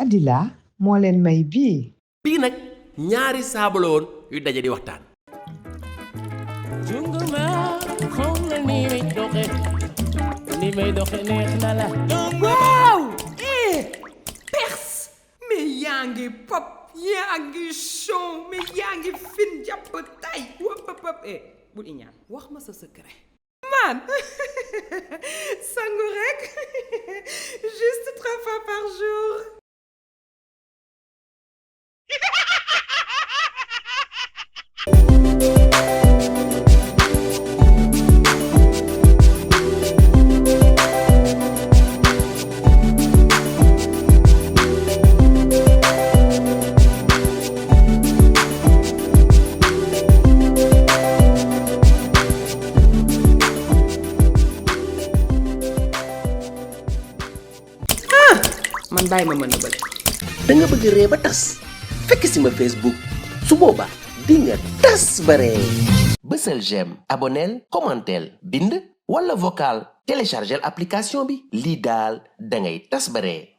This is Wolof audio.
Adila moo leen may bii. bii nag ñaari saabou la woon yu daje di waxtaan. waaw pers mais yaa ngi pop yaa ngi show mais yaa ngi fin jàpp tay wap bul iñaan wax ma sa secret man sangu rek juste 3 fois par jour. man bàyyi ma mën a bële. da nga bëgg ree ba tas fekk si ma Facebook su boobaa di nga Tassbaree. Bësël j'aime abonnél commentel bind wala vocal téléchargel application bi lii daal da ngay Tassbaree.